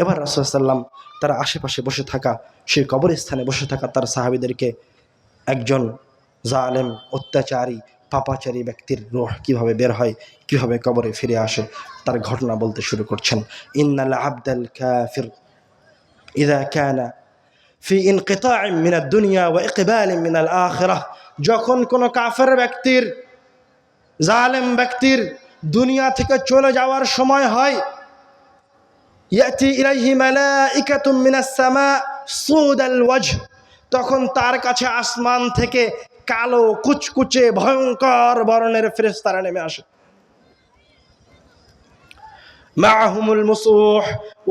এবার রাসূল সাল্লাম তারা আশেপাশে বসে থাকা সেই কবরস্থানে বসে থাকা তার সাহাবীদেরকে একজন জালেম অত্যাচারী পাপাচারী ব্যক্তির রূহ কিভাবে বের হয়, কিভাবে কবরে ফিরে আসে তার ঘটনা বলতে শুরু করছেন। ইন্নাল আবদাল কাফির ইযা কানা ফি ইনকিতা'in মিনাদ দুনিয়া ওয়া ইকবালিন মিনাল আখিরাহ, যখন কোনো কাফের ব্যক্তির, জালেম ব্যক্তির দুনিয়া থেকে চলে যাওয়ার সময় হয়, ইয়াতি ইলাইহি মালাইকাতুম মিনাস সামা সুদাল ওয়াজহ, তখন তার কাছে আসমান থেকে কালো কুচকুচে ভয়ঙ্কর বর্ণের ফেরেশতারা নেমে আসে। মাআহুমুল মুসুহ,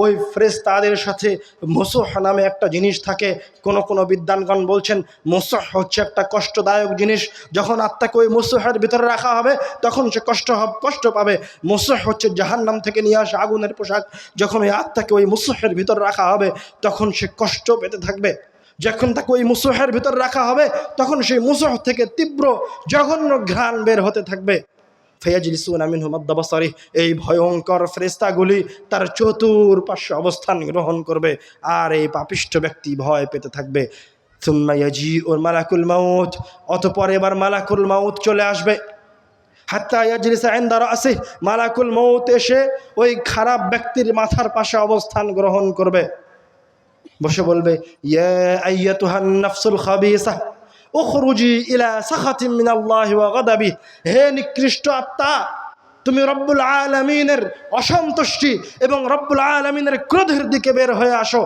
ওই ফেরেশতাদের সাথে মুসুহ নামে একটা জিনিস থাকে। কোন কোন বিদ্বানগণ বলছেন মুসুহ হচ্ছে একটা কষ্টদায়ক জিনিস। যখন আত্মাকে ওই মুসুহের ভিতরে রাখা হবে তখন সে কষ্ট পাবে। মুসুহ হচ্ছে জাহান্নাম থেকে নিয়ে আসা আগুনের পোশাক। যখন ওই আত্মাকে ওই মুসুহের ভিতরে রাখা হবে তখন সে কষ্ট পেতে থাকবে। যখন তাকে ওই মুসুহের ভিতর রাখা হবে তখন সেই মুসুহ থেকে তীব্র জঘন্য ঘ্রাণ বের হতে থাকবে। ফায়াজলিসুনা মিনহু মাদ্দা বাসারিহ, এই ভয়ঙ্কর ফেরেশতাগুলি তার চতুর্পার্শ্বে অবস্থান গ্রহণ করবে আর এই পাপিষ্ঠ ব্যক্তি ভয় পেতে থাকবে। সুম্মা ইয়াজিউল মালাকুল মাউত, অতঃপর এবার মালাকুল মাউত চলে আসবে। হাত্তা ইয়াজলিসা ইনদা রাসিহি, মালাকুল মাউত এসে ওই খারাপ ব্যক্তির মাথার পাশে অবস্থান গ্রহণ করবে, বসে বলবে ইয়া আইয়াতুহান নাফসুল খাবিসা উখরুজি ইলা সাখাতিন মিনাল্লাহি ওয়া গাদাবি, হে নিকৃষ্ট আত্মা, তুমি রব্বুল আলামিনের অসন্তুষ্টি এবং রব্বুল আলামিনের ক্রোধের দিকে বের হয়ে আসো।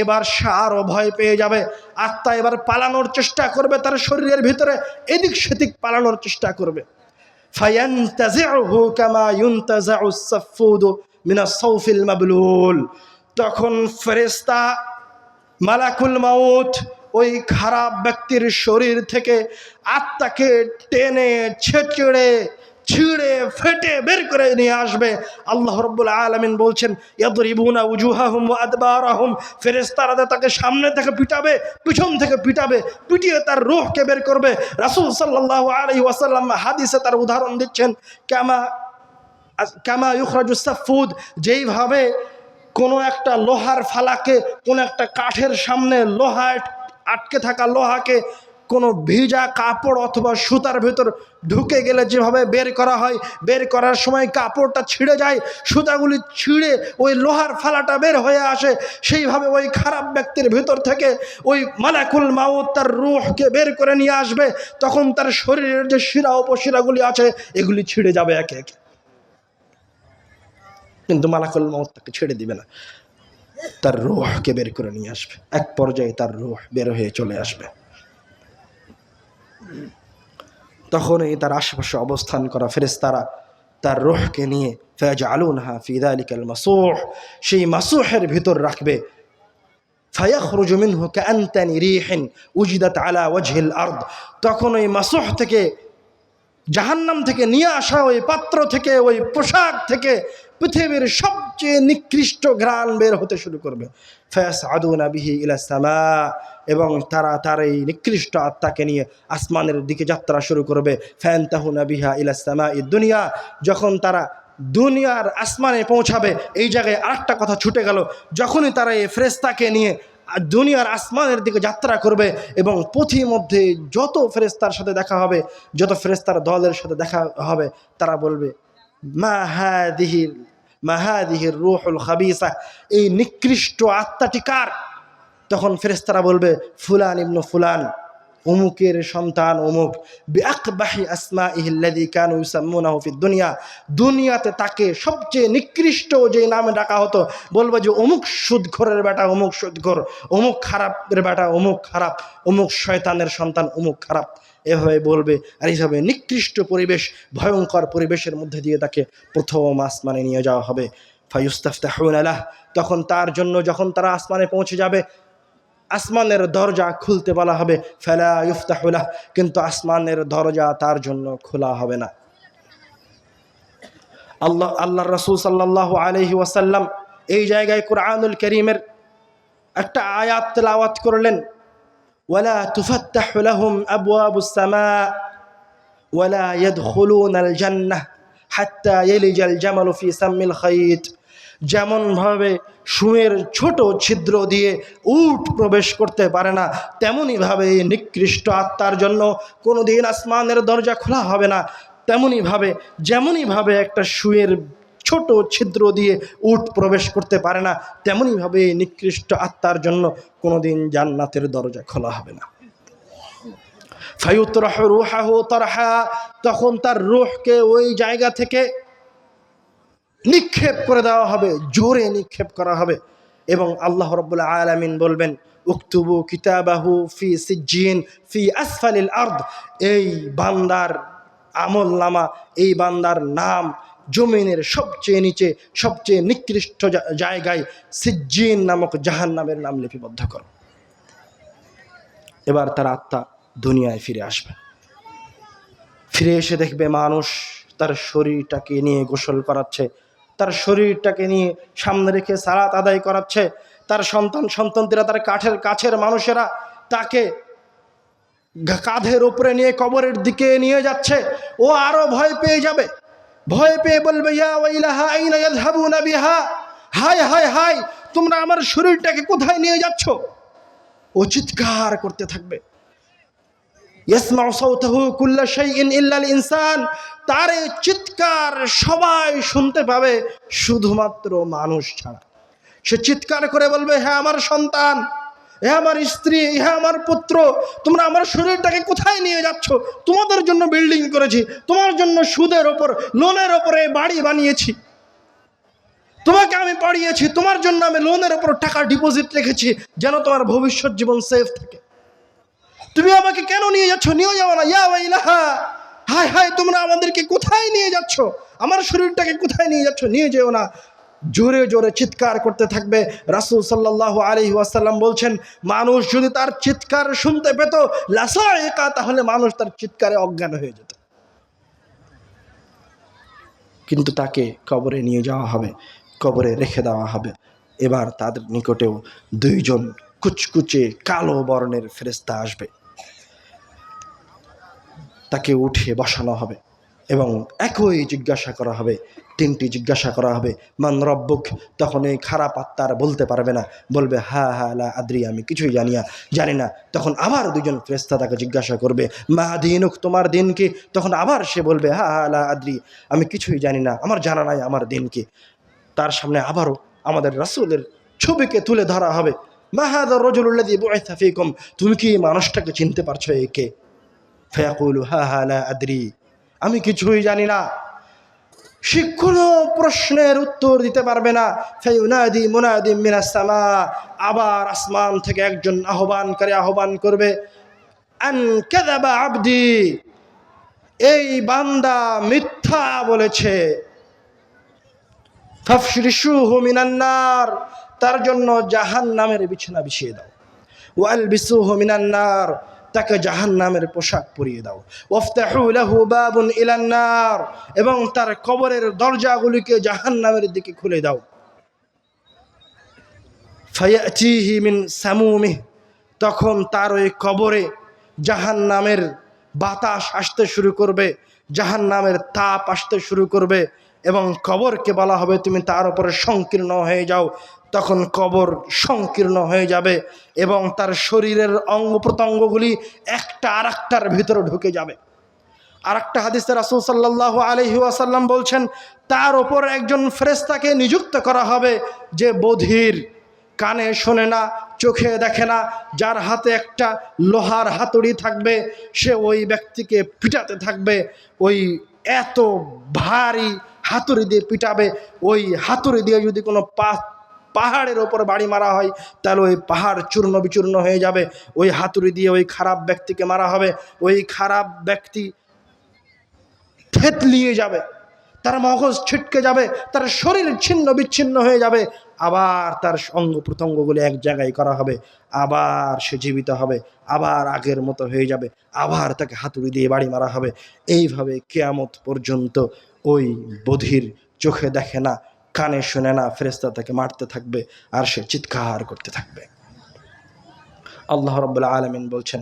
এবার সে আরও ভয় পেয়ে যাবে। আত্মা এবার পালানোর চেষ্টা করবে, তার শরীরের ভিতরে এদিক সেদিক পালানোর চেষ্টা করবে। ফায়ান্তাজিউহু কামা ইউনতাজাউস সাফুদু মিনাস সাউফিল মাবলুল, তখন ফেরেশতা মালাকুল মাউত ওই খারাপ ব্যক্তির শরীর থেকে আত্মাকে টেনে ছেঁচড়ে ছিঁড়ে ফেটে বের করে নিয়ে আসবে। আল্লাহ রাব্বুল আলামিন বলছেন ইয়াদরিবুনা উজুহাহুম ওয়া আদবারাহুম, ফেরেশতারা তাকে সামনে থেকে পিটাবে, পিছন থেকে পিটাবে, পিটিয়ে তার রূহকে বের করবে। রাসূল সাল্লাল্লাহু আলাইহি ওয়াসাল্লাম হাদিসে তার উদাহরণ দিচ্ছেন কামা ইউখরাজুস সাফুদ, যেইভাবে কোনো একটা লোহার ফালাকে, কোনো একটা কাঠের সামনে লোহায় আটকে থাকা লোহাকে কোনো ভিজা কাপড় অথবা সুতার ভেতর ঢুকে গেলে যেভাবে বের করা হয়, বের করার সময় কাপড়টা ছিঁড়ে যায়, সুতাগুলি ছিঁড়ে ওই লোহার ফালাটা বের হয়ে আসে, সেইভাবে ওই খারাপ ব্যক্তির ভেতর থেকে ওই মালাকুল মাউত তার রূহকে বের করে নিয়ে আসবে। তখন তার শরীরের যে শিরা উপশিরাগুলি আছে এগুলি ছিঁড়ে যাবে একে একে, কিন্তু মালাকুল মাউত তাকে ছেড়ে দিবে না, তার রূহকে বের করে নিয়ে আসবে। এক পর্যায়ে তার রূহ বের হয়ে চলে আসবে। তখনই তার আশেপাশে অবস্থান করা ফেরেশতারা তার রূহকে নিয়ে ফায়াজআলুনহা ফি যালিকাল মাসূহ, সেই মাসূহের ভিতর রাখবে। ফায়াখরুজু মিনহু কাআনতানি রিহিন উজিদাত আলা ওয়াজহিল আরদ, তখন ওই মাসূহ থেকে, জাহান্নাম থেকে নিয়ে আসা ওই পাত্র থেকে, ওই পোশাক থেকে পৃথিবীর সবচেয়ে নিকৃষ্ট ঘ্রাণ বের হতে শুরু করবে। ফায়াসআদুনা বিহি ইলা সামা, এবং তারা তার এই নিকৃষ্ট আত্মাকে নিয়ে আসমানের দিকে যাত্রা শুরু করবে। ফায়ানতাহুনা বিহা ইলা সামাই দুনিয়া, যখন তারা দুনিয়ার আসমানে পৌঁছাবে। এই জায়গায় আরেকটা কথা ছুটে গেল, যখনই তারা এই ফেরেশতাকে নিয়ে দুনিয়ার আসমানের দিকে যাত্রা করবে এবং পথিমধ্যে যত ফেরেশতার সাথে দেখা হবে, যত ফেরেশতার দলের সাথে দেখা হবে, তারা বলবে মা হাদিহির রূহুল খাবিসা, এই নিকৃষ্ট আত্মাটি কার? তখন ফেরেশতারা বলবে ফুলান ইবনু ফুলান, অমুকের সন্তান অমুক, বিআকবাহি আসমাইহি আল্লাযী কানু ইউসাম্মুনাহু ফিদ দুনিয়া, দুনিয়াতে তাকে সবচেয়ে নিকৃষ্ট যে নামে ডাকা হতো, বলবে যে অমুক সুদখোরের বেটা অমুক সুদখোর, অমুক খারাপের বেটা অমুক খারাপ, অমুক শয়তানের সন্তান অমুক খারাপ, এভাবে বলবে। আর এইভাবে নিকৃষ্ট পরিবেশ, ভয়ঙ্কর পরিবেশের মধ্যে দিয়ে তাকে প্রথম আসমানে নিয়ে যাওয়া হবে। ফায়ুস্তাফতাহুনা লাহ, তখন তার জন্য যখন তারা আসমানে পৌঁছে যাবে আসমানের দরজা খুলতে বলা হবে। ফালা ইফতাহু লাহ, কিন্তু আসমানের দরজা তার জন্য খোলা হবে না। আল্লাহর রাসূল সাল্লাল্লাহু আলাইহি ওয়াসাল্লাম এই জায়গায় কুরআনুল কারীমের একটা আয়াত তেলাওয়াত করলেন, ওয়ালা তুফাত্তাহু লাহুম আবওয়াবুস সামা ওয়ালা ইয়াদখুলুনাল জান্নাহ হাত্তা ইয়ালিজাল জামালু ফি সাম্মিল খাইত, যেমনভাবে সুঁয়ের ছোট ছিদ্র দিয়ে উট প্রবেশ করতে পারে না, তেমনইভাবে এই নিকৃষ্ট আত্মার জন্য কোনো দিন আসমানের দরজা খোলা হবে না। যেমনইভাবে একটা সুঁয়ের ছোট ছিদ্র দিয়ে উট প্রবেশ করতে পারে না, তেমনইভাবে এই নিকৃষ্ট আত্মার জন্য কোনো দিন জান্নাতের দরজা খোলা হবে না। ফায়ুতরাহু রূহাহু তারহা, তখন তার রূহকে ওই জায়গা থেকে নিক্ষেপ করে দেওয়া হবে, জোরে নিক্ষেপ করা হবে। এবং আল্লাহ রাব্বুল আলামিন বলবেন, উকতুবু কিতাবাহু ফি সিজ্জিন ফি আসফালিল আরদ, এই বান্দার আমলনামা, এই বান্দার নাম জমিনের সবচেয়ে নিচে, সবচেয়ে নিকৃষ্ট জায়গায় সিজ্জিন নামক জাহান্নামের নাম লিপিবদ্ধ করো। এবার তার আত্মা দুনিয়ায় ফিরে আসবে। ফিরে এসে দেখবে মানুষ তার শরীরটাকে নিয়ে গোসল করাচ্ছে, তার শরীরটাকে নিয়ে সামনে রেখে সালাত আদায় করাচ্ছে, তার সন্তানরা, তার কাছের মানুষেরা তাকে কাঁধের উপরে নিয়ে কবরের দিকে নিয়ে যাচ্ছে। ও আরো ভয় পেয়ে যাবে, ভয় পেয়ে বলবে, ইয়া ওয়াইলাহা আইনা ইয়াযহাবুনা বিহা, হায় হায় হায়, তোমরা আমার শরীরটাকে কোথায় নিয়ে যাচ্ছ? ও চিৎকার করতে থাকবে। ইয়াসমাউ সাওতাহু কুল্লু শাইইন ইল্লাল ইনসান, তার এই চিৎকার সবাই শুনতে পাবে শুধুমাত্র মানুষ ছাড়া। সে চিৎকার করে বলবে, হ্যাঁ আমার সন্তান, হে আমার স্ত্রী, হে আমার পুত্র, তোমরা আমার শরীরটাকে কোথায় নিয়ে যাচ্ছ? তোমাদের জন্য বিল্ডিং করেছি, তোমার জন্য সুদের ওপর, লোনের ওপরে বাড়ি বানিয়েছি, তোমাকে আমি পড়িয়েছি, তোমার জন্য আমি লোনের ওপর টাকা ডিপোজিট রেখেছি যেন তোমার ভবিষ্যৎ জীবন সেফ থাকে। তুমি আমাকে কেন নিয়ে যাচ্ছ? নিয়ে যাও না। ইয়া ওয়াইলাহা, হায় হায়, তোমরা আমাদেরকে কোথায় নিয়ে যাচ্ছ? আমার শরীরটাকে কোথায় নিয়ে যাচ্ছ? নিয়ে যেও না। জোরে জোরে চিৎকার করতে থাকবে। রাসূল সাল্লাল্লাহু আলাইহি ওয়াসাল্লাম বলছেন, মানুষ যদি তার চিৎকার শুনতে পেত লাসাইকা, তাহলে মানুষ তার চিৎকারে অজ্ঞান হয়ে যেত। কিন্তু তাকে কবরে নিয়ে যাওয়া হবে, কবরে রেখে দেওয়া হবে। এবার তাদের নিকটেও দুইজন কুচকুচে কালো বর্ণের ফেরেশতা আসবে, তাকে উঠিয়ে বসানো হবে এবং একই জিজ্ঞাসা করা হবে, তিনটি জিজ্ঞাসা করা হবে। মান রব্বুক, তখন এই খারাপ আত্মার বলতে পারবে না, বলবে হা হা লা আদ্রি, আমি কিছুই জানি না। তখন আবার দুজন ফেরেশতা তাকে জিজ্ঞাসা করবে, মা দীনুক, তোমার দিন কি? তখন আবার সে বলবে হা হা লা আদ্রি, আমি কিছুই জানি না, আমার জানা নাই আমার দিন কি। তার সামনে আবারও আমাদের রাসূলের ছবিকে তুলে ধরা হবে। মা হাযা রাজুলুল্লাযী বুইসা ফীকুম, তুমি কি এই মানুষটাকে চিনতে পারছো? একে? ফায়াকুলু হা হা লা আদ্রি, আমি কিছুই জানি না। সে কোনো প্রশ্নের উত্তর দিতে পারবে না। ফায়ুনাদি মুনাদি মিনাস সামা, আবার আসমান থেকে একজন আহ্বানকারী আহ্বান করবে, আন কাযাবা আবদি, এই বান্দা মিথ্যা বলেছে। ফাফশিরিশুহু মিনান নার, তার জন্য জাহান্নামের বিছানা বিছিয়ে দাও। ওয়ালবিসুহু মিনান নার, তাকে জাহান্নামের পোশাক পরিয়ে দাও। ওয়াফতাহু লাহু বাবুন ইলান নার, এবং তার কবরের দরজাগুলিকে জাহান্নামের দিকে খুলে দাও। ফায়াতিহি মিন সামুমিহি, তখন তার ওই কবরে জাহান্নামের বাতাস আসতে শুরু করবে, জাহান্নামের তাপ আসতে শুরু করবে এবং কবরকে বলা হবে তুমি তার উপরে সংকীর্ণ হয়ে যাও। তখন কবর সংকীর্ণ হয়ে যাবে এবং তার শরীরের অঙ্গ প্রত্যঙ্গগুলি একটা আরেকটার ভিতরে ঢুকে যাবে। আরেকটা হাদিসে রাসূল সাল্লাল্লাহু আলাইহি ওয়াসাল্লাম বলছেন, তার উপর একজন ফেরেশতাকে নিযুক্ত করা হবে যে বধির, কানে শোনে না, চোখে দেখে না, যার হাতে একটা লোহার হাতুড়ি থাকবে, সে ওই ব্যক্তিকে পিটাতে থাকবে। ওই এত ভারী হাতুড়ি দিয়ে পিটাবে, ওই হাতুড়ি দিয়ে যদি কোনো পাহাড়ের ওপর বাড়ি মারা হয় তাহলে ওই পাহাড় চূর্ণ বিচূর্ণ হয়ে যাবে। ওই হাতুড়ি দিয়ে ওই খারাপ ব্যক্তিকে মারা হবে, ওই খারাপ ব্যক্তি থেতলিয়ে যাবে, তার মগজ ছিটকে যাবে, তার শরীর ছিন্ন বিচ্ছিন্ন হয়ে যাবে, আবার তার অঙ্গ প্রত্যঙ্গগুলি এক জায়গায় করা হবে, আবার সে জীবিত হবে, আবার আগের মতো হয়ে যাবে, আবার তাকে হাতুড়ি দিয়ে বাড়ি মারা হবে। এইভাবে কিয়ামত পর্যন্ত ওই বধির, চোখে দেখে না, কানে শোনে না, ফেরেশতা তাকে মারতে থাকবে আর সে চিৎকার করতে থাকবে। আল্লাহ রাব্বুল আলামিন বলছেন,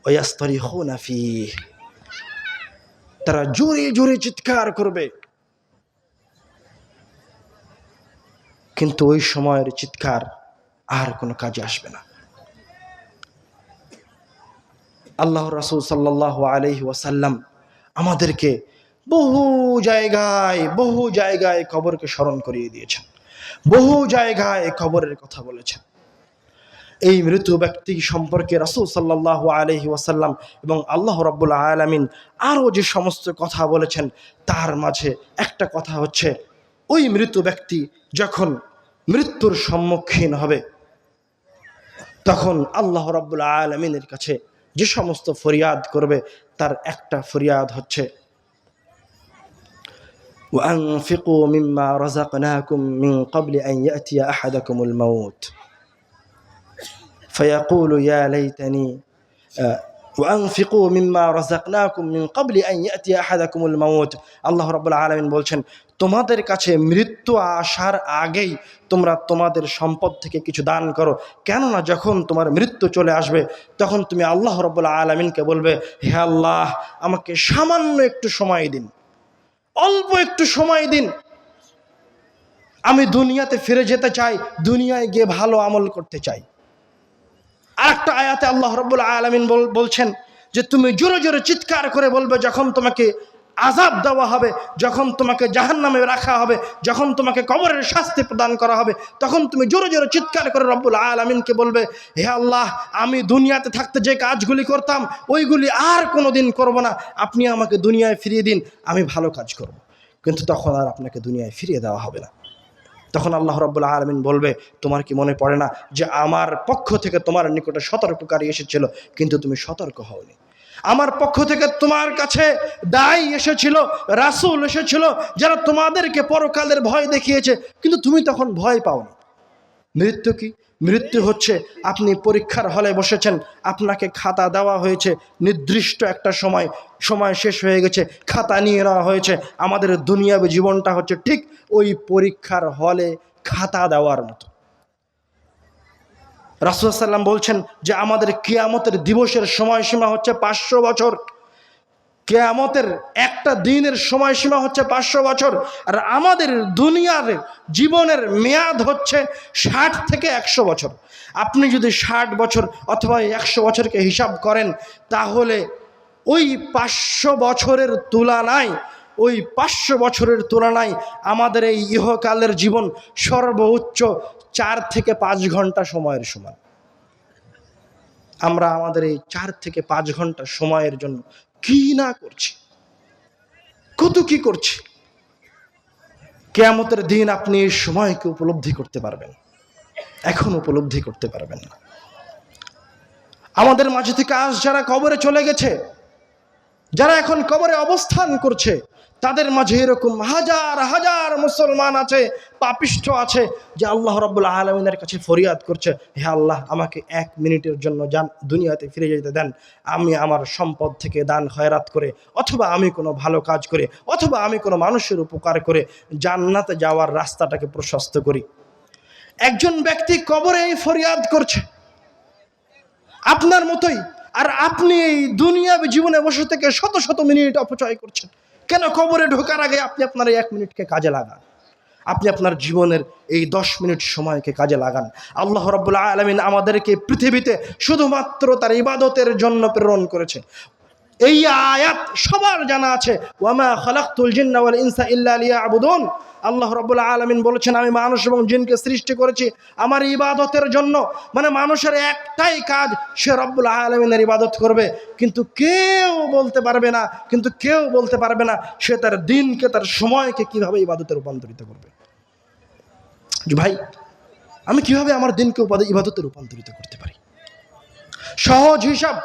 ওয়ায়াস্তারিখুনা ফীহ, তারা জোরে জোরে চিৎকার করবে। কিন্তু ওই সময়ের চিৎকার আর কোনো কাজে আসবে না। আল্লাহ রাসূল সাল্লাল্লাহু আলাইহি ওয়াসাল্লাম আমাদেরকে বহু জায়গায় কবরকে স্মরণ করিয়ে দিয়েছেন, বহু জায়গায় কবরের কথা বলেছেন। এই মৃত ব্যক্তি সম্পর্কে রাসূল সাল্লাল্লাহু আলাইহি ওয়াসাল্লাম এবং আল্লাহ রাব্বুল আলামিন আরও যে সমস্ত কথা বলেছেন, তার মাঝে একটা কথা হচ্ছে, ওই মৃত ব্যক্তি যখন মৃত্যুর সম্মুখীন হবে তখন আল্লাহ রাব্বুল আলামিনের কাছে যে সমস্ত ফরিয়াদ করবে, তার একটা ফরিয়াদ হচ্ছে, وأنفقوا مما رزقناكم من قبل أن يأتي أحدكم الموت فيقول يا ليتني وأنفقوا مما رزقناكم من قبل أن يأتي أحدكم الموت। আল্লাহ রাব্বুল আলামিন বলছেন, তোমাদের কাছে মৃত্যু আসার আগেই তোমরা তোমাদের সম্পদ থেকে কিছু দান করো, কেননা যখন তোমার মৃত্যু চলে আসবে তখন তুমি আল্লাহ রাব্বুল আলামিনকে বলবে, হে আল্লাহ, আমাকে সামান্য একটু সময় দিন, অল্প একটু সময় দিন, আমি দুনিয়াতে ফিরে যেতে চাই, দুনিয়ায় গিয়ে ভালো আমল করতে চাই। আরেকটা আয়াতে আল্লাহ রাব্বুল আলামিন বলছেন যে তুমি জোরে জোরে চিৎকার করে বলবে যখন তোমাকে আযাব দেওয়া হবে, যখন তোমাকে জাহান্নামে রাখা হবে, যখন তোমাকে কবরের শাস্তি প্রদান করা হবে, তখন তুমি জোরে জোরে চিৎকার করে রব্বুল আলামিনকে বলবে, হে আল্লাহ, আমি দুনিয়াতে থাকতে যে কাজগুলি করতাম ওইগুলি আর কোনোদিন করব না, আপনি আমাকে দুনিয়ায় ফিরিয়ে দিন, আমি ভালো কাজ করব। কিন্তু তখন আর আপনাকে দুনিয়ায় ফিরিয়ে দেওয়া হবে না। তখন আল্লাহ রাব্বুল আলামিন বলবে, তোমার কি মনে পড়ে না যে আমার পক্ষ থেকে তোমার নিকটে সতর্ককারী এসেছিল, কিন্তু তুমি সতর্ক হওনি। আমার পক্ষ থেকে তোমার কাছে দায়ী এসেছিল, রাসূল এসেছিল, যারা তোমাদেরকে পরকালের ভয় দেখিয়েছে, কিন্তু তুমি তখন ভয় পাওনি। মৃত্যু কি? মৃত্যু হচ্ছে আপনি পরীক্ষার হলে বসেছেন, আপনাকে খাতা দেওয়া হয়েছে, নির্দিষ্ট একটা সময় শেষ হয়ে গেছে, খাতা নিয়ে নেওয়া হয়েছে। আমাদের দুনিয়াবী জীবনটা হচ্ছে ঠিক ওই পরীক্ষার হলে খাতা দেওয়ার মতো। রাসূল সাল্লাম বলছেন যে আমাদের কিয়ামতের দিবসের সময়সীমা হচ্ছে 500 বছর। কিয়ামতের একটা দিনের সময়সীমা হচ্ছে 500 বছর, আর আমাদের দুনিয়ার জীবনের মেয়াদ হচ্ছে 60 থেকে 100 বছর। আপনি যদি 60 বছর অথবা 100 বছরকে হিসাব করেন, তাহলে ওই 500 বছরের তুলনায় আমাদের এই ইহকালের জীবন সর্বোচ্চ 4 থেকে 5 ঘন্টা সময়ের সমান। আমরা আমাদের এই 4 থেকে 5 ঘন্টা সময়ের জন্য কি না করছি, কত কি করছি। কিয়ামতের দিন আপনি এই সময়কে উপলব্ধি করতে পারবেন, এখন উপলব্ধি করতে পারবেন না। আমাদের মাঝে থেকে আজ যারা কবরে চলে গেছে, যারা এখন কবরে অবস্থান করছে, তাদের মাঝে এরকম হাজার হাজার মুসলমান আছে, পাপিষ্ঠ আছে, যে আল্লাহ রাব্বুল আলামিনের কাছে ফরিয়াদ করছে, হে আল্লাহ, আমাকে 1 মিনিটের জন্য দুনিয়াতে ফিরে যেতে দেন, আমি আমার সম্পদ থেকে দান খয়রাত করে, অথবা আমি কোনো ভালো কাজ করে, অথবা আমি কোনো মানুষের উপকার করে জান্নাতে যাওয়ার রাস্তাটাকে প্রশস্ত করি। একজন ব্যক্তি কবরে এই ফরিয়াদ করছে আপনার মতোই, আর আপনি এই দুনিয়াবী জীবনে বসে থেকে শত শত মিনিট অপচয় করছেন। কেন? কবরে ঢোকার আগে আপনি আপনার এই 1 মিনিটকে কাজে লাগান, আপনি আপনার জীবনের এই 10 মিনিট সময়কে কাজে লাগান। আল্লাহ রাব্বুল আলামিন আমাদেরকে পৃথিবীতে শুধুমাত্র তার ইবাদতের জন্য প্রেরণ করেছে। এই আয়াত সবার জানা আছে, ওয়ামা খালাকতুল জিন্না ওয়াল ইনসা ইল্লা লিয়াবুদুন। আল্লাহ রাব্বুল আলামিন বলেছেন, আমি মানুষ এবং জিনকে সৃষ্টি করেছি আমার ইবাদতের জন্য। মানে মানুষের একটাই কাজ, সে রব্বুল আলামিনের ইবাদত করবে। কিন্তু কেউ বলতে পারবে না সে তার দিনকে, তার সময়কে কিভাবে ইবাদতে রূপান্তরিত করবে। ভাই, আমি কিভাবে আমার দিনকে ইবাদতে রূপান্তরিত করতে পারি? সহজ হিসাব,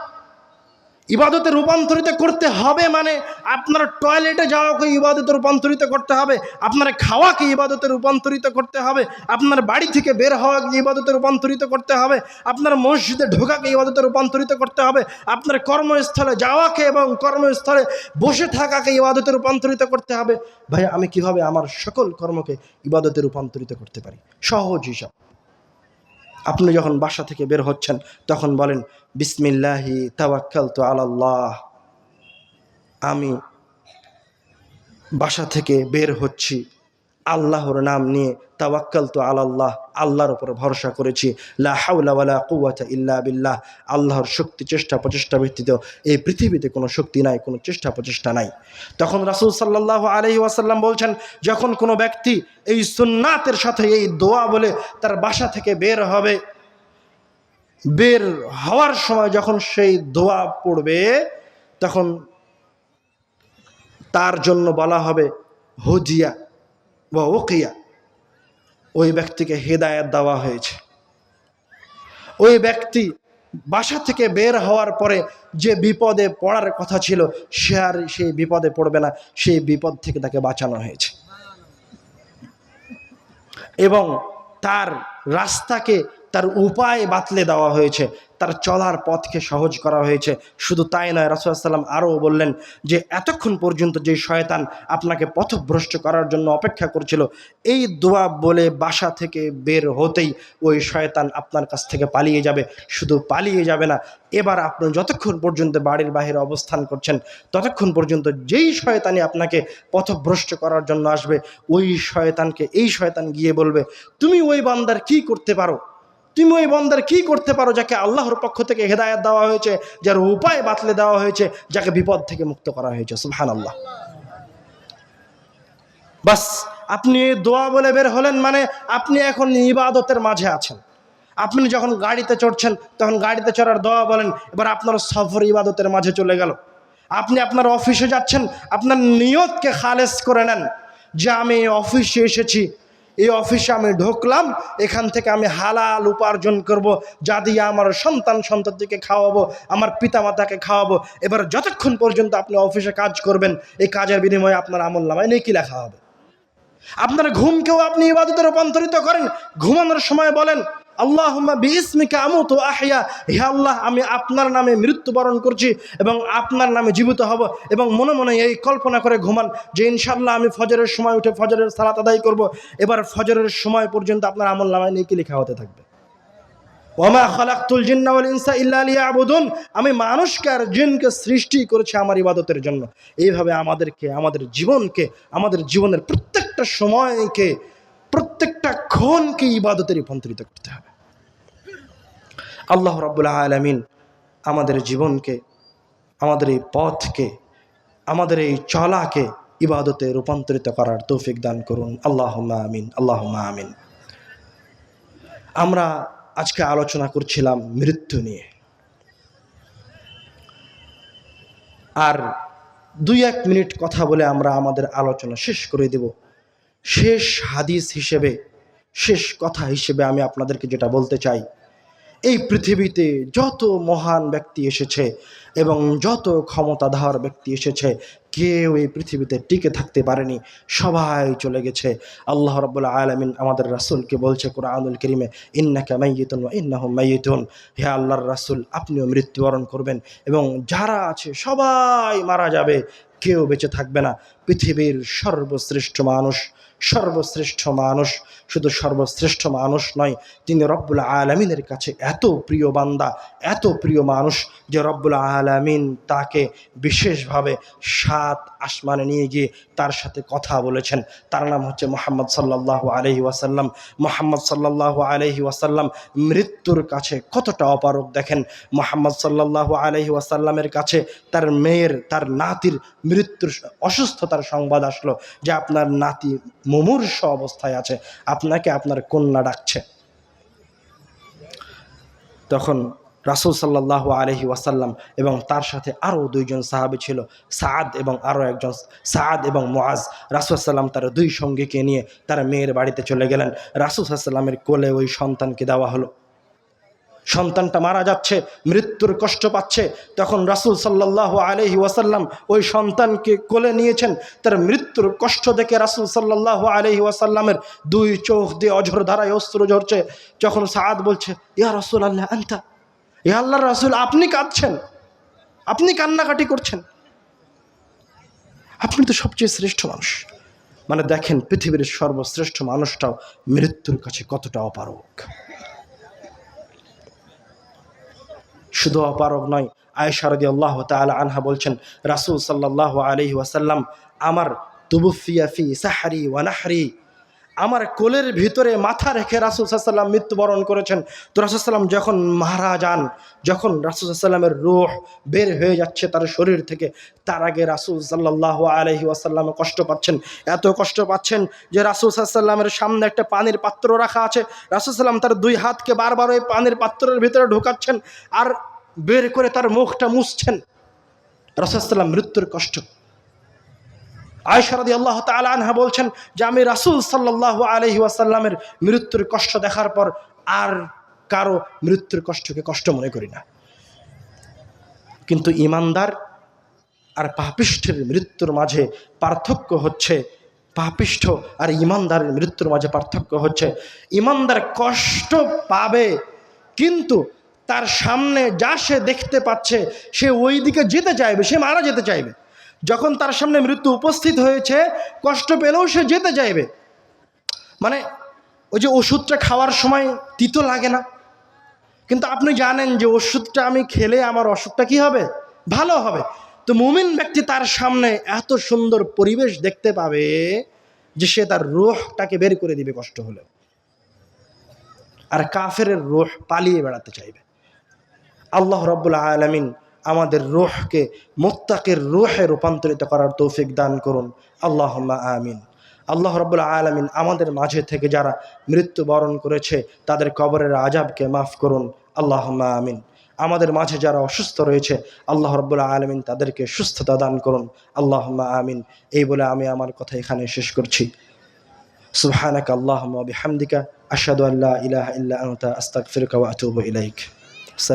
ইবাদতে রূপান্তরিত করতে হবে মানে আপনার টয়লেটে যাওয়াকে ইবাদতে রূপান্তরিত করতে হবে, আপনার খাওয়াকে ইবাদতে রূপান্তরিত করতে হবে, আপনার বাড়ি থেকে বের হওয়াকে ইবাদতে রূপান্তরিত করতে হবে, আপনার মসজিদে ঢোকাকে ইবাদতে রূপান্তরিত করতে হবে, আপনার কর্মস্থলে যাওয়াকে এবং কর্মস্থলে বসে থাকাকে ইবাদতে রূপান্তরিত করতে হবে। ভাই, আমি কিভাবে আমার সকল কর্মকে ইবাদতে রূপান্তরিত করতে পারি? সহজ হিসাব, আপনি যখন বাসা থেকে বের হচ্ছেন তখন বলেন, বিসমিল্লাহি তাওয়াক্কালতু আলাল্লাহ। আমি বাসা থেকে বের হচ্ছি আল্লাহর নাম নিয়ে তাওয়াক্কালতু আলাল্লাহ, আল্লাহর উপর ভরসা করেছি, লা হাওলা ওয়ালা কুওয়াতা ইল্লা বিল্লাহ, আল্লাহর শক্তি চেষ্টা প্রচেষ্টা ব্যতীত এই পৃথিবীতে কোনো শক্তি নাই, কোনো চেষ্টা প্রচেষ্টা নাই। তখন রাসূল সাল্লাল্লাহু আলাইহি ওয়াসাল্লাম বলছেন, যখন কোনো ব্যক্তি এই সুন্নাতের সাথে এই দোয়া বলে তার বাসা থেকে বের হবে, বের হওয়ার সময় যখন সেই দোয়া পড়বে, তখন তার জন্য বলা হবে হুদিয়া বা ওকিয়া, ওই ব্যক্তিকে হেদায়েত দেওয়া হয়েছে। ওই ব্যক্তি বাসা থেকে বের হওয়ার পরে যে বিপদে পড়ার কথা ছিল সে আর সেই বিপদে পড়বে না, সেই বিপদ থেকে তাকে বাঁচানো হয়েছে এবং তার রাস্তাকে, তার উপায় বাতলে দেওয়া হয়েছে, তার চলার পথকে সহজ করা হয়েছে। শুধু তাই নয়, রাসূল সাল্লাল্লাহু আলাইহি ওয়াসাল্লাম আরও বললেন যে এতক্ষণ পর্যন্ত যে শয়তান আপনাকে পথভ্রষ্ট করার জন্য অপেক্ষা করছিল, এই দোয়া বলে বাসা থেকে বের হতেই ওই শয়তান আপনার কাছ থেকে পালিয়ে যাবে। শুধু পালিয়ে যাবে না, এবার আপনি যতক্ষণ পর্যন্ত বাড়ির বাইরে অবস্থান করছেন ততক্ষণ পর্যন্ত যেই শয়তানই আপনাকে পথভ্রষ্ট করার জন্য আসবে, ওই শয়তানকে এই শয়তান গিয়ে বলবে, তুমি ওই বান্দার কি করতে পারো, তুমি ওই বান্দার কি করতে পারো যাকে আল্লাহর পক্ষ থেকে হেদায়েত দেওয়া হয়েছে, যার উপায় বাতলে দেওয়া হয়েছে, যাকে বিপদ থেকে মুক্ত করা হয়েছে। সুবহানাল্লাহ। বাস আপনি দোয়া বলে বের হলেন মানে আপনি এখন ইবাদতের মাঝে আছেন। আপনি যখন গাড়িতে চড়ছেন তখন গাড়িতে চড়ার দোয়া বলেন, এবার আপনার সফর ইবাদতের মাঝে চলে গেল। আপনি আপনার অফিসে যাচ্ছেন, আপনার নিয়তকে খালেস করে নেন যে আমি অফিসে এসেছি, এই অফিসে আমি ঢুকলাম, এখান থেকে আমি হালাল উপার্জন করব, যা দিয়ে আমার সন্তান সন্ততিকে খাওয়াবো, আমার পিতামাতাকে খাওয়াবো। এবার যতক্ষণ পর্যন্ত আপনি অফিসে কাজ করবেন, এই কাজের বিনিময়ে আপনার আমলনামায় নেকি লেখা হবে। আপনার ঘুমকেও আপনি ইবাদতে রূপান্তরিত করেন। ঘুমানোর সময় বলেন আল্লাহুম্মা বিইসমিকা আমুতু আহইয়া, হে আল্লাহ আমি আপনার নামে মৃত্যুবরণ করছি এবং আপনার নামে জীবিত হব, এবং মনে মনে এই কল্পনা করে ঘুমান যে ইনশাআল্লাহ আমি ফজরের সময় উঠে ফজরের সালাত আদায় করব। এবার ফজরের সময় পর্যন্ত আপনার আমলনামায় নেকি লেখা হতে থাকবে। ওয়ামা খালাকতুল জিন্না ওয়াল ইনসা ইল্লা লিয়াবুদুন, আমি মানুষকে আর জিনকে সৃষ্টি করেছি আমার ইবাদতের জন্য। এইভাবে আমাদেরকে, আমাদের জীবনকে, আমাদের জীবনের প্রত্যেকটা সময়কে, প্রত্যেকটা ক্ষণকে ইবাদতে রূপান্তরিত করতে হবে। আল্লাহ রাব্বুল আলামিন আমাদের জীবনকে, আমাদের এই পথকে, আমাদের এই চলাকে ইবাদতে রূপান্তরিত করার তৌফিক দান করুন। আল্লাহুম্মা আমিন, আল্লাহুম্মা আমিন। আমরা আজকে আলোচনা করছিলাম মৃত্যু নিয়ে, আর 2-1 মিনিট কথা বলে আমরা আমাদের আলোচনা শেষ করে দেব। শেষ হাদিস হিসেবে, শেষ কথা হিসেবে আমি আপনাদেরকে যেটা বলতে চাই, এই পৃথিবীতে যত মহান ব্যক্তি এসেছে এবং যত ক্ষমতাধর ব্যক্তি এসেছে, কেউ এই পৃথিবীতে টিকে থাকতে পারেনি, সবাই চলে গেছে। আল্লাহ রাব্বুল আলামিন আমাদের রাসূলকে বলছে কুরআনুল কারীমে, ইন্নাকা মাইয়িতুন ওয়া ইন্নাহুম মাইয়িতুন, হে আল্লাহর রাসূল আপনিও মৃত্যুবরণ করবেন এবং যারা আছে সবাই মারা যাবে, কেউ বেঁচে থাকবে না। পৃথিবীর সর্বশ্রেষ্ঠ মানুষ, সর্বশ্রেষ্ঠ মানুষ, শুধু সর্বশ্রেষ্ঠ মানুষ নয়, তিনি রব্বুল আলামিনের কাছে এত প্রিয় বান্দা, এত প্রিয় মানুষ যে রব্বুল আলামিন তাকে বিশেষভাবে 7 আসমানে নিয়ে গিয়ে তার সাথে কথা বলেছেন। তার নাম হচ্ছে মুহাম্মদ সাল্লাল্লাহু আলাইহি ওয়াসাল্লাম। মুহাম্মদ সাল্লাল্লাহু আলাইহি ওয়াসাল্লাম মৃত্যুর কাছে কতটা অপারগ দেখেন। মুহাম্মদ সাল্লাল্লাহু আলাইহি ওয়াসাল্লামের কাছে তার মেয়ের, তার নাতির মৃত্যুর অসুস্থতার সংবাদ আসলো যে আপনার নাতি মুমূর্ষ অবস্থায় আছে, আপনাকে আপনার কন্যা ডাকছে। তখন রাসূল সাল্লাল্লাহু আলাইহি ওয়াসাল্লাম এবং তার সাথে আরও 2 জন সাহাবী ছিল, সাআদ এবং আরও একজন, সাআদ এবং মুআজ। রাসূল সাল্লাম তার 2 সঙ্গীকে নিয়ে তার মেয়ের বাড়িতে চলে গেলেন। রাসূল সাল্লামের কোলে ওই সন্তানকে দেওয়া হলো। সন্তানটা মারা যাচ্ছে, মৃত্যুর কষ্ট পাচ্ছে। তখন রাসূল সাল্লাল্লাহু আলাইহি ওয়াসাল্লাম ওই সন্তানকে কোলে নিয়েছেন। তার মৃত্যুর কষ্ট দেখে রাসূল সাল্লাল্লাহু আলাইহি ওয়াসাল্লামের 2 চোখ দিয়ে অঝর ধারায় অশ্রু ঝরছে। যখন সাআদ বলছে, ইয়া রাসূলুল্লাহ আনতা, ইয়া আল্লাহর রাসূল আপনি কাঁদছেন, আপনি কান্নাকাটি করছেন, আপনি তো সবচেয়ে শ্রেষ্ঠ মানুষ। মানে দেখেন পৃথিবীর সর্বশ্রেষ্ঠ মানুষটাও মৃত্যুর কাছে কতটা অপারগ। শুধু অপারগ নয়, আয়েশা রাদিয়াল্লাহু তাআলা আনহা বলছেন রাসূল সাল্লাল্লাহু আলাইহি ওয়াসাল্লাম আমার তুবুফিয়া ফি সাহরি ওয়া নাহরি, আমার কোলের ভিতরে মাথা রেখে রাসূল সাল্লাল্লাহু আলাইহি ওয়াসাল্লাম মৃত্যুবরণ করেছেন। তো রাসূল সাল্লাল্লাহু আলাইহি ওয়াসাল্লাম যখন মারা যান, যখন রাসূল সাল্লাল্লাহু আলাইহি ওয়াসাল্লামের রূহ বের হয়ে যাচ্ছে তার শরীর থেকে, তার আগে রাসূল সাল্লাল্লাহু আলাইহি ওয়াসাল্লাম কষ্ট পাচ্ছেন। এত কষ্ট পাচ্ছেন যে রাসূল সাল্লাল্লাহু আলাইহি ওয়াসাল্লামের সামনে একটা পানির পাত্র রাখা আছে, রাসূল সাল্লাল্লাহু আলাইহি ওয়াসাল্লাম তার দুই হাতকে বারবার ওই পানির পাত্রের ভিতরে ঢোকাচ্ছেন আর বের করে তার মুখটা মুছছেন। রাসূল সাল্লাল্লাহু আলাইহি ওয়াসাল্লাম মৃত্যুর কষ্ট। আয়েশা রাদিয়াল্লাহু তাআলা আনহা বলছেন যে আমি রাসূল সাল্লাল্লাহু আলাইহি ওয়াসাল্লামের মৃত্যুর কষ্ট দেখার পর আর কারো মৃত্যুর কষ্টকে কষ্ট মনে করি না। কিন্তু ঈমানদার আর পাপিষ্ঠের মৃত্যুর মাঝে পার্থক্য হচ্ছে, পাপিষ্ঠ আর ঈমানদারের মৃত্যুর মাঝে পার্থক্য হচ্ছে, ঈমানদার কষ্ট পাবে কিন্তু তার সামনে যা সে দেখতে পাচ্ছে সে ওই দিকে যেতে চাইবে, সে মারা যেতে চাইবে। যখন তার সামনে মৃত্যু উপস্থিত হয়েছে কষ্ট পেলেও সে যেতে চাইবে। মানে ওই যে ওষুধটা খাওয়ার সময় তিতো লাগে না, কিন্তু আপনি জানেন যে ওষুধটা আমি খেলে আমার অসুখটা কি হবে, ভালো হবে। তো মুমিন ব্যক্তি তার সামনে এত সুন্দর পরিবেশ দেখতে পাবে যে সে তার রূহটাকে বের করে দিবে কষ্ট হলে। আর কাফেরের রূহ পালিয়ে বেড়াতে চাইবে। আল্লাহ রাব্বুল আলামিন আমাদের রূহকে মুত্তাকির রূহে রূপান্তরিত করার তৌফিক দান করুন, আল্লাহুম্মা আমিন। আল্লাহ রাব্বুল আলামিন আমাদের মাঝে থেকে যারা মৃত্যুবরণ করেছে তাদের কবরের আযাবকে মাফ করুন, আল্লাহুম্মা আমিন। আমাদের মাঝে যারা অসুস্থ রয়েছে আল্লাহ রাব্বুল আলামিন তাদেরকে সুস্থতা দান করুন, আল্লাহুম্মা আমিন। এই বলে আমি আমার কথা এখানে শেষ করছি। সুবহানাকা আল্লাহুম্মা ওয়া বিহামদিকা আশহাদু আল্লা ইলাহা ইল্লা আনতা আস্তাগফিরুকা ওয়া আতুবু ইলাইক।